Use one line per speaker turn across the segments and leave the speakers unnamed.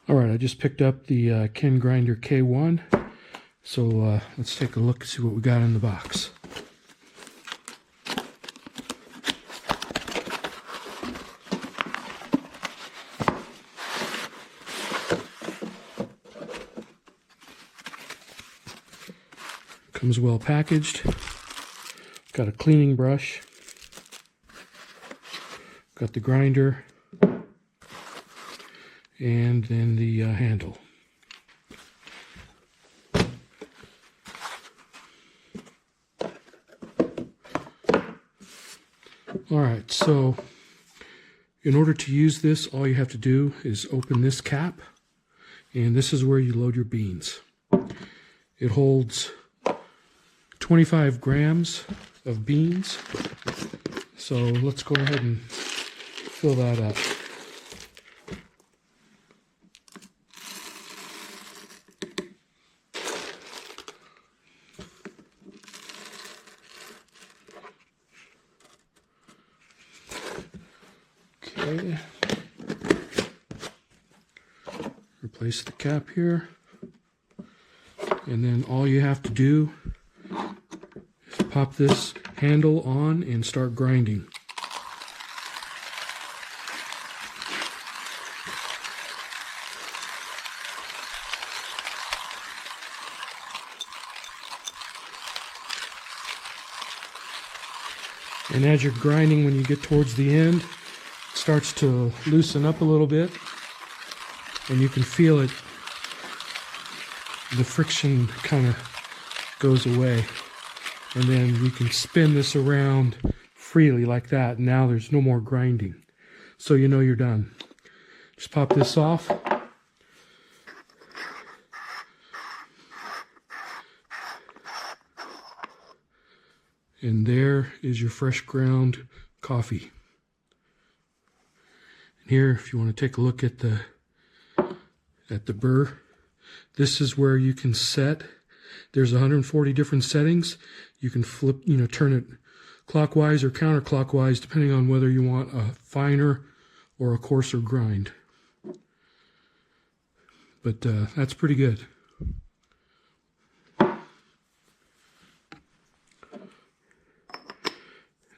All right, I just picked up the KINGrinder K1. So let's take a look and see what we got in the box. Comes well packaged. Got a cleaning brush. Got the grinder. And then the handle. All right, so in order to use this, all you have to do is open this cap, and this is where you load your beans. It holds 25 grams of beans, so let's go ahead and fill that up. Okay. Replace the cap here, and then all you have to do is pop this handle on and start grinding. And as you're grinding, when you get towards the end, it starts to loosen up a little bit, and you can feel it. The friction kind of goes away, and then you can spin this around freely like that. Now there's no more grinding, so you know you're done. Just pop this off. And there is your fresh ground coffee. And here, if you want to take a look at the burr, this is where you can set. There's 140 different settings. You can flip, turn it clockwise or counterclockwise depending on whether you want a finer or a coarser grind. But that's pretty good.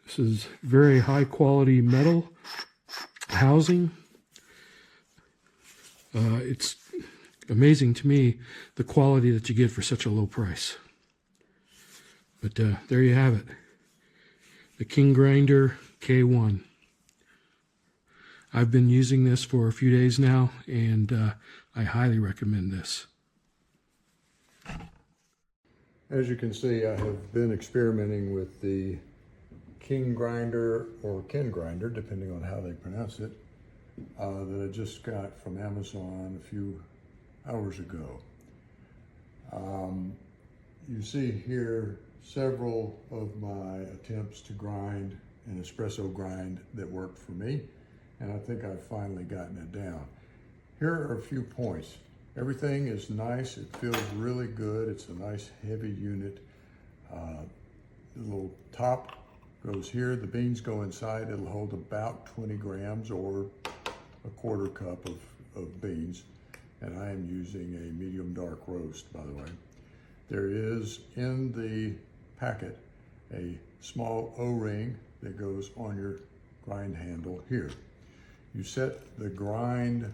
This is very high quality metal housing. It's amazing to me the quality that you get for such a low price. But there you have it. The KINGrinder K1. I've been using this for a few days now, and I highly recommend this.
As you can see, I have been experimenting with the KINGrinder or KINGrinder, depending on how they pronounce it, that I just got from Amazon a few hours ago. You see here several of my attempts to grind an espresso grind that worked for me, and I think I've finally gotten it down. Here are a few points. Everything is nice. It feels really good. It's a nice heavy unit. The little top goes here. The beans go inside. It'll hold about 20 grams or a quarter cup of beans. And I am using a medium dark roast, by the way. There is in the packet a small O-ring that goes on your grind handle here. You set the grind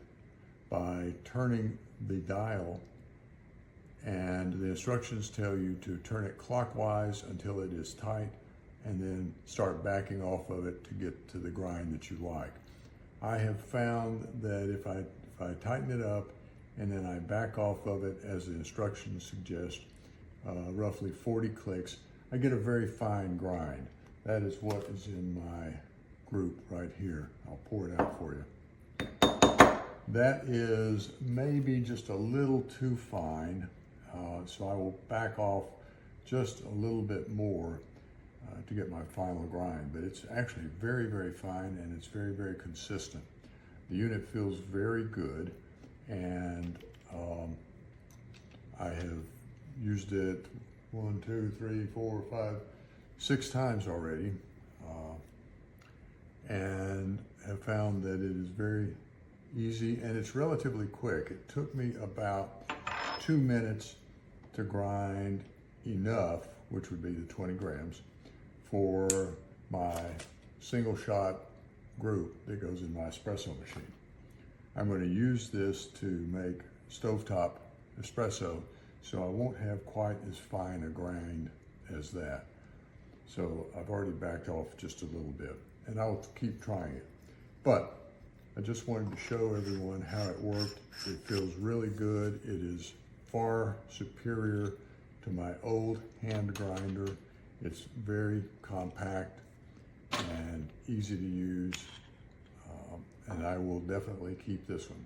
by turning the dial, and the instructions tell you to turn it clockwise until it is tight, and then start backing off of it to get to the grind that you like. I have found that if I tighten it up and then I back off of it as the instructions suggest, roughly 40 clicks, I get a very fine grind. That is what is in my group right here. I'll pour it out for you. That is maybe just a little too fine, so I will back off just a little bit more to get my final grind, but it's actually very, very fine, and it's very, very consistent. The unit feels very good, and I have used it 1, 2, 3, 4, 5, 6 times already, and have found that it is very easy, and it's relatively quick. It took me about 2 minutes to grind enough, which would be the 20 grams, for my single shot group that goes in my espresso machine. I'm going to use this to make stovetop espresso, so I won't have quite as fine a grind as that. So I've already backed off just a little bit, and I'll keep trying it. But I just wanted to show everyone how it worked. It feels really good. It is far superior to my old hand grinder. It's very compact and easy to use, and I will definitely keep this one.